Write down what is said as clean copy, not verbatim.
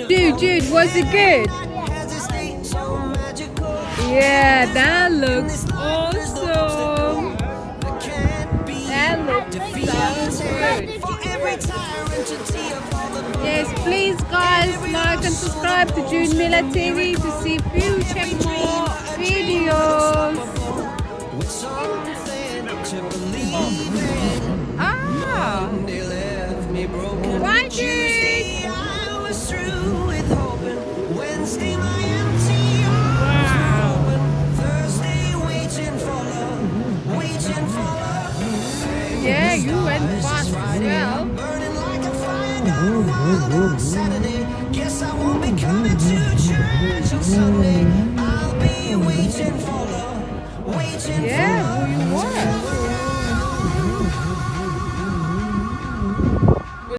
Dude, was it good? Yeah, that looks awesome. That looks so good. Yes, please guys, like and subscribe to June Miller TV to see future more videos. Ah, why dude? Yeah, you went fast as well. Guess I won't be coming to church on Sunday. I'll be waiting for love, waiting Yeah, who you were?